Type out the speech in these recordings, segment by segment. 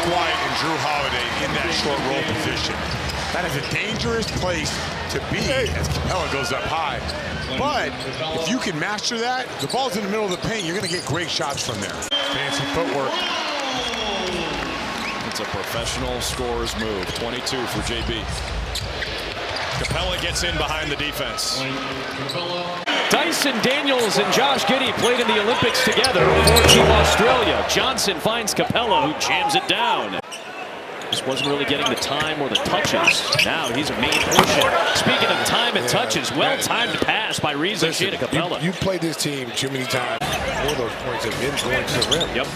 White and Drew Holiday in that short roll position. That is a dangerous place to be as Capela goes up high. But if you can master that, the ball's in the middle of the paint, you're going to get great shots from there. Fancy footwork. It's a professional scorer's move. 22 for JB. Capela gets in behind the defense. Dyson Daniels and Josh Giddey played in the Olympics together for Team Australia. Johnson finds Capela, who jams it down. Just wasn't really getting the time or the touches. Now he's a main portion. Speaking of time and touches, well-timed pass by Reza Capela. You played this team too many times. All those points have been going to the rim. Yep.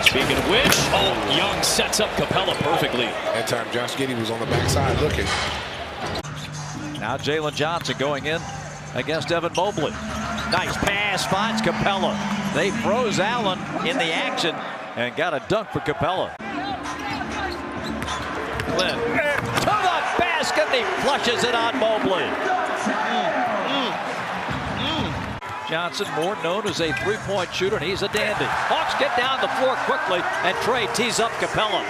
Speaking of which, Young sets up Capela perfectly. That time Josh Giddey was on the backside looking. Now Jalen Johnson going in against Evan Mobley. Nice pass, finds Capela. They froze Allen in the action and got a dunk for Capela. Clint to the basket, he flushes it on Mobley. Johnson, more known as a three-point shooter, and he's a dandy. Hawks get down the floor quickly, and Trey tees up Capela.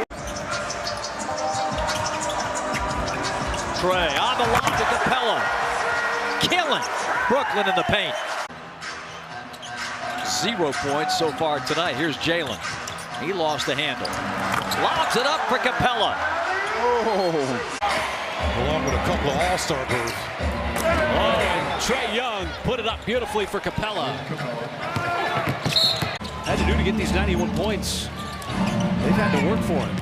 Trey on the line to Capela. Killing Brooklyn in the paint. 0 points so far tonight. Here's Jalen. He lost the handle. Lobs it up for Capela. Along with a couple of all-star moves. And Trae Young put it up beautifully for Capela. Had to do to get these 91 points. They've had to work for him.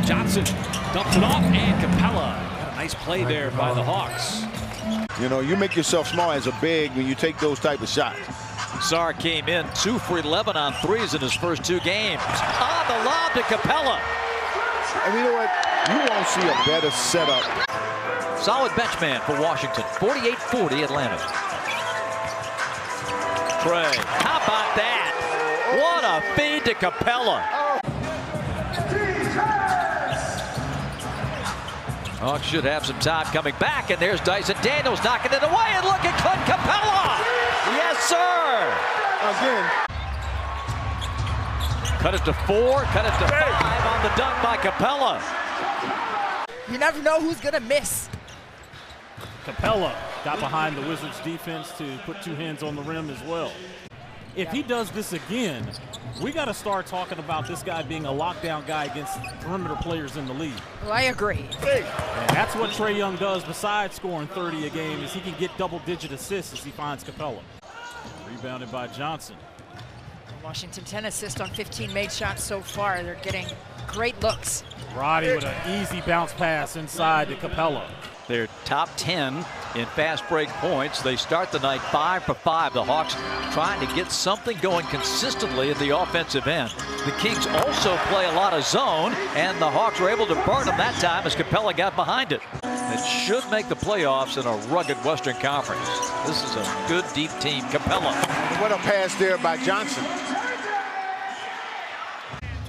Johnson dumps it off, and Capela. Got a nice play there by the Hawks. You know, you make yourself small as a big when you take those type of shots. Sarr came in 2 for 11 on threes in his first 2 games. On the lob to Capela. And you know what? You won't see a better setup. Solid bench man for Washington. 48-40 Atlanta. Trey, how about that? What a feed to Capela. Hawks should have some time coming back, and there's Dyson Daniels knocking it away, and look at Clint Capela! Yes, sir! Again. Cut it to 4, cut it to 5 on the dunk by Capela. You never know who's gonna miss. Capela got behind the Wizards defense to put 2 hands on the rim as well. If he does this again, we got to start talking about this guy being a lockdown guy against perimeter players in the league. Well, I agree. And that's what Trae Young does besides scoring 30 a game, is he can get double-digit assists as he finds Capela. Rebounded by Johnson. Washington 10 assists on 15 made shots so far. They're getting great looks. Roddy with an easy bounce pass inside to Capela. They're top 10 in fast break points. They start the night 5 for 5. The Hawks trying to get something going consistently at the offensive end. The Kings also play a lot of zone, and the Hawks were able to burn them that time as Capela got behind it. It should make the playoffs in a rugged Western Conference. This is a good deep team. Capela. What a pass there by Johnson.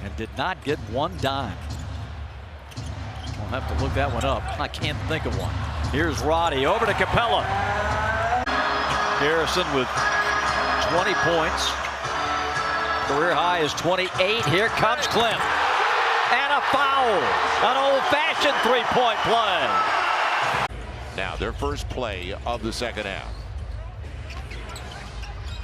And did not get 1 dime. We'll have to look that one up. I can't think of one. Here's Roddy over to Capela. Harrison with 20 points. Career high is 28. Here comes Clint. And a foul. An old-fashioned three-point play. Now their first play of the second half.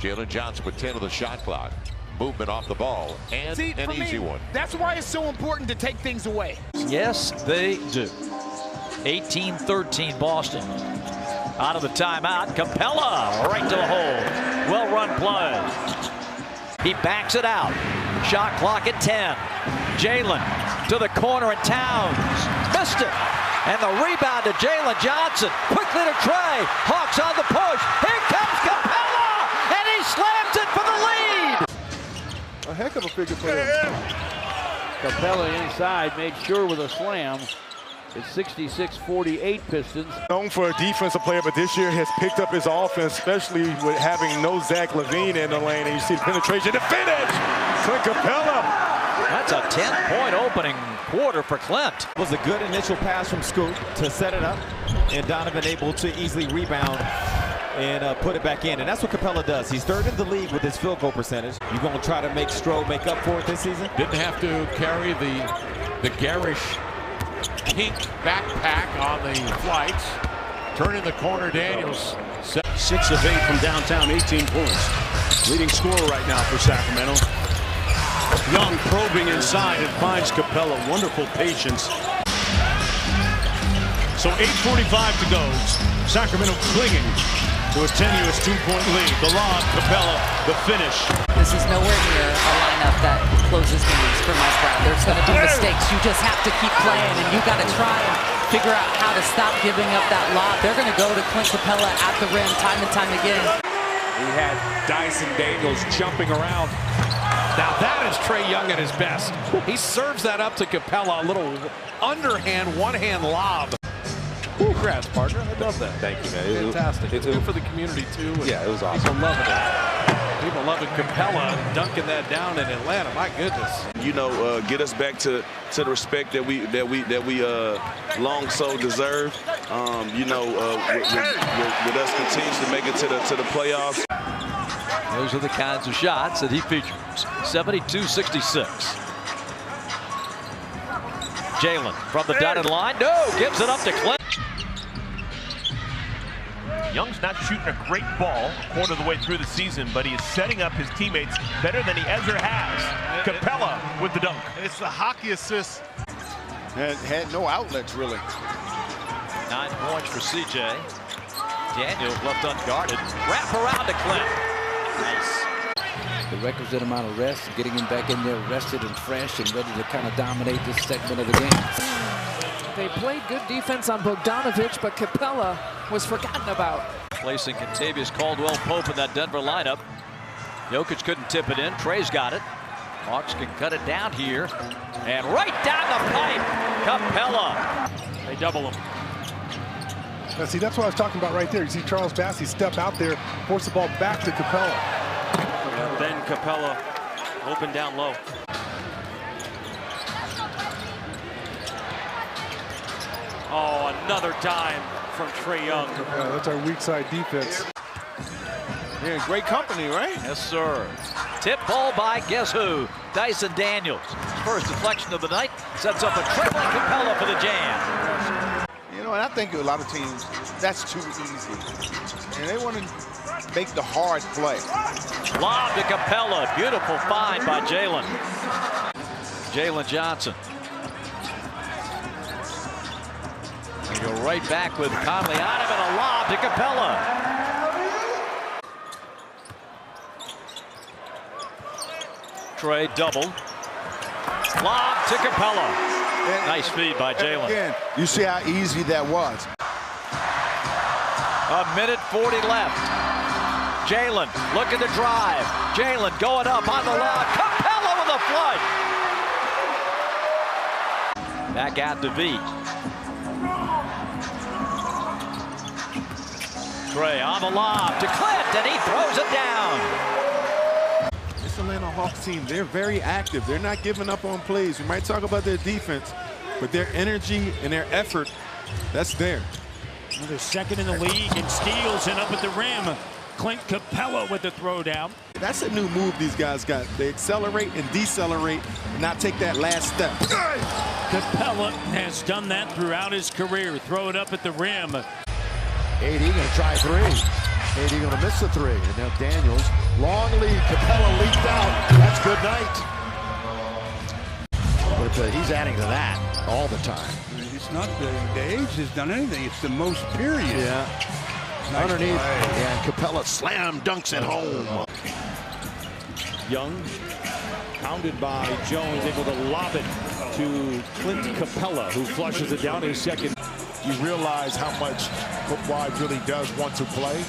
Jalen Johnson with 10 of the shot clock. Movement off the ball, and an easy one. That's why it's so important to take things away. Yes, they do. 18-13 Boston. Out of the timeout, Capela right to the hole. Well-run play. He backs it out. Shot clock at 10. Jalen to the corner, and Towns missed it. And the rebound to Jalen Johnson. Quickly to Trey. Hawks on the push. Here comes Capela, and he slams it for the lead. A heck of a figure player. Capela inside, made sure with a slam. It's 66-48 Pistons. Known for a defensive player, but this year has picked up his offense, especially with having no Zach LaVine in the lane. And you see the penetration to finish. Clint Capela. That's a 10-point opening quarter for Clint. Was a good initial pass from Scoot to set it up, and Donovan able to easily rebound and put it back in. And that's what Capela does. He's third in the league with his field goal percentage. You're going to try to make Stroh make up for it this season? Didn't have to carry the garish pink backpack on the flights. Turning the corner, Daniels. 6 of 8 from downtown, 18 points. Leading scorer right now for Sacramento. Young probing inside and finds Capela. Wonderful patience. So 8:45 to go. Sacramento clinging to a tenuous 2-point lead. The lob, Capela, the finish. This is nowhere near a lineup that closes games for Mike Brown. There's going to be mistakes. You just have to keep playing, and you got to try and figure out how to stop giving up that lob. They're going to go to Clint Capela at the rim time and time again. He had Dyson Daniels jumping around. Now that is Trae Young at his best. He serves that up to Capela, a little underhand, one-hand lob. Congrats, partner. I love that. Thank you, man. Fantastic. It's good for the community, too. Yeah, it was awesome. People loving it. People loving Capela dunking that down in Atlanta. My goodness. You know, get us back to the respect that we long so deserve. You know, with us continues to make it to the playoffs. Those are the kinds of shots that he features. 72-66. Jalen from the dotted line. No, gives it up to Clint. Young's not shooting a great ball a quarter of the way through the season, but he is setting up his teammates better than he ever has. Capela with the dunk. It's the hockey assist. Had no outlets, really. 9 points for CJ. Daniels left unguarded. Wrap around to Clint. Nice. The requisite amount of rest, getting him back in there rested and fresh and ready to kind of dominate this segment of the game. They played good defense on Bogdanovich, but Capela was forgotten about. Placing Kentavious Caldwell-Pope in that Denver lineup. Jokic couldn't tip it in. Trae's got it. Hawks can cut it down here. And right down the pipe, Capela. They double him. Now, see, that's what I was talking about right there. You see Charles Bassey step out there, force the ball back to Capela. And then Capela open down low. Oh, another dime from Trae Young. Yeah, that's our weak side defense. You're in great company, right? Yes, sir. Tip ball by guess who? Dyson Daniels. First deflection of the night. Sets up a tripling Capela for the jam. You know, and I think a lot of teams, that's too easy. And they want to make the hard play. Lob to Capela. Beautiful find by Jalen. Jalen Johnson. They go right back with Conley on him and a lob to Capela. Trae doubled. Lob to Capela. Nice feed by Jalen. Again, you see how easy that was. A minute 40 left. Jalen looking to drive. Jalen going up on the lob. Capela with a flush. Back out to V. Trae on the lob to Clint, and he throws it down. This Atlanta Hawks team, they're very active. They're not giving up on plays. We might talk about their defense, but their energy and their effort, that's there. Well, they're second in the league in steals and up at the rim. Clint Capela with the throwdown. That's a new move these guys got. They accelerate and decelerate and not take that last step. Capela has done that throughout his career. Throw it up at the rim. AD going to try three. AD going to miss the three. And now Daniels, long lead. Capela leaked out. That's good night. But he's adding to that all the time. It's not the age has done anything. It's the most period. Yeah. Nice underneath. play. And Capela slam dunks it home. Young, pounded by Jones, able to lob it to Clint Capela, who flushes it down his second. You realize how much Kawhi really does want to play.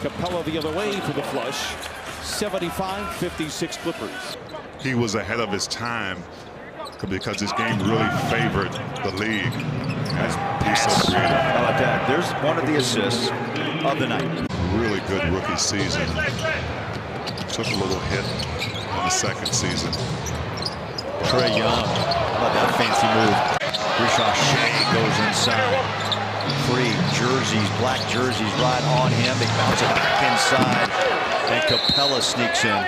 Capela the other way for the flush. 75-56 Clippers. He was ahead of his time because this game really favored the league. He's so creative. How about that? There's one of the assists of the night. Really good rookie season. Took a little hit in the second season. Trae Young. How about that fancy move? Rishon Shea goes inside. Three jerseys, black jerseys right on him. They bounce it back inside, and Capela sneaks in.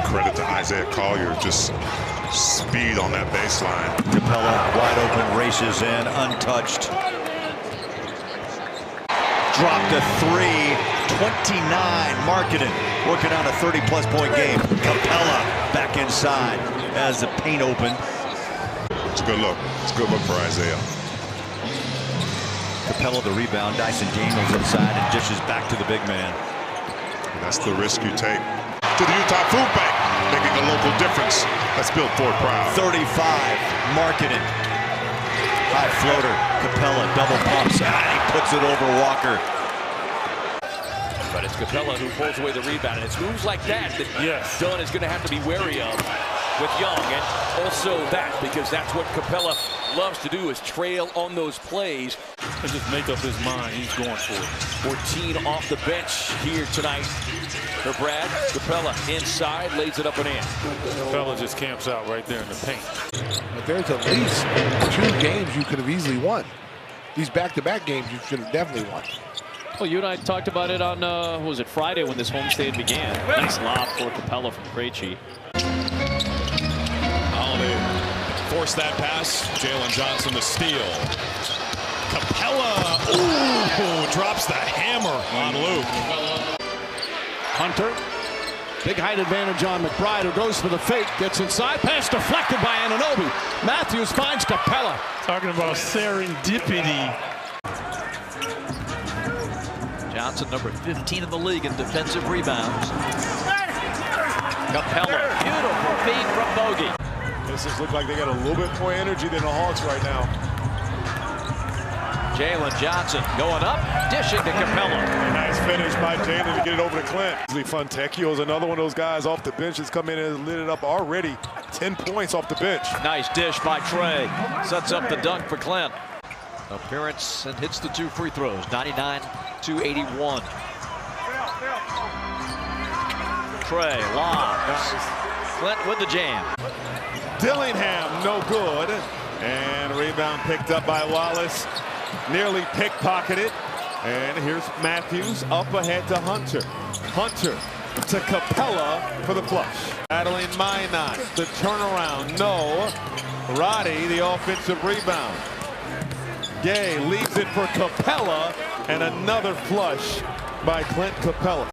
Credit to Isaiah Collier, just speed on that baseline. Capela wide open, races in, untouched. Dropped a three, 29, Markkanen working on a 30-plus point game. Capela back inside as the paint opened. It's a good look. It's a good look for Isaiah. Capela the rebound, Dyson Daniels inside and dishes back to the big man. And that's the risk you take. To the Utah Food Bank, making a local difference. Let's build Ford proud. 35, Markkanen. High floater, Capela double pumps, and he puts it over Walker. But it's Capela who pulls away the rebound, and it's moves like that Dylan is going to have to be wary of with Young, and also that, because that's what Capela loves to do, is trail on those plays and just make up his mind. He's going for it. 14 off the bench here tonight for Brad. Capela inside, lays it up and in. Capela just camps out right there in the paint. But there's at least 2 games you could have easily won. These back-to-back games you should have definitely won. Well, you and I talked about it on, what was it, Friday when this homestand began. Nice lob for Capela from Krejci. Holiday forced that pass. Jalen Johnson the steal. Capela, ooh, drops the hammer on Luke. Hunter, big height advantage on McBride, who goes for the fake, gets inside, pass deflected by Anunoby. Matthews finds Capela. Talking about serendipity. Johnson, number 15 in the league in defensive rebounds. Capela, beautiful feed from Bogey. Pistons look like they got a little bit more energy than the Hawks right now. Jalen Johnson going up, dishing to Capela. Nice finish by Jalen to get it over to Clint. Fontecchio is another one of those guys off the bench that's come in and lit it up already. 10 points off the bench. Nice dish by Trey. Sets up the dunk for Clint. Appearance and hits the 2 free throws, 99-81. Trey lobs. Clint with the jam. Dillingham, no good. And rebound picked up by Wallace. Nearly pickpocketed. And here's Matthews up ahead to Hunter. Hunter to Capela for the flush. Battling Minot. The turnaround, no. Roddy, the offensive rebound. Gay leaves it for Capela, and another flush by Clint Capela.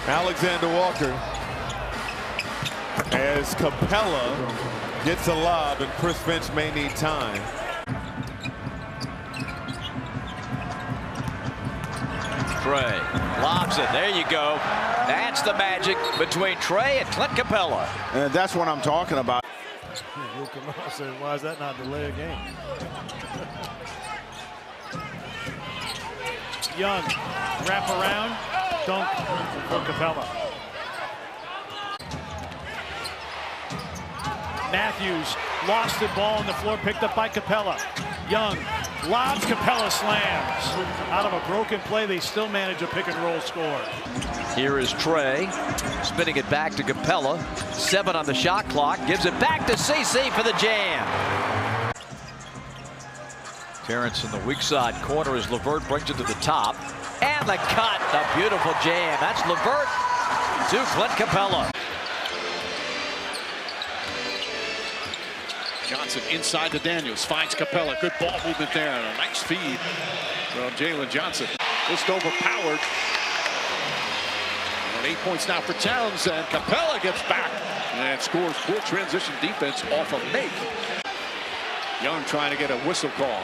Alexander Walker as Capela gets a lob, and Chris Finch may need time. Trey lobs it. There you go. That's the magic between Trey and Clint Capela. And that's what I'm talking about. He'll come out and say, why is that not delay a game? Young, wrap around, dunk for Capela. Matthews lost the ball on the floor, picked up by Capela. Young lobs, Capela slams. Out of a broken play, they still manage a pick and roll score. Here is Trey, spinning it back to Capela. 7 on the shot clock, gives it back to CC for the jam. Terrence in the weak side corner as LeVert brings it to the top. And the cut, the beautiful jam. That's LeVert to Clint Capela. Johnson inside to Daniels, finds Capela. Good ball movement there, and a nice feed from Jalen Johnson. Just overpowered. And 8 points now for Towns, and Capela gets back and scores. Full transition defense off of make. Young trying to get a whistle call.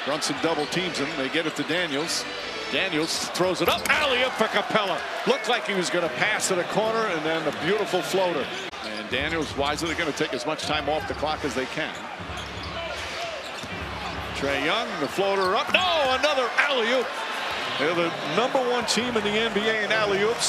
Brunson double teams him. They get it to Daniels. Daniels throws it up. Alley-oop for Capela. Looked like he was going to pass to the corner, and then the beautiful floater. And Daniels wisely going to take as much time off the clock as they can. Trae Young, the floater up. No, another alley-oop. They're the #1 team in the NBA in alley-oops.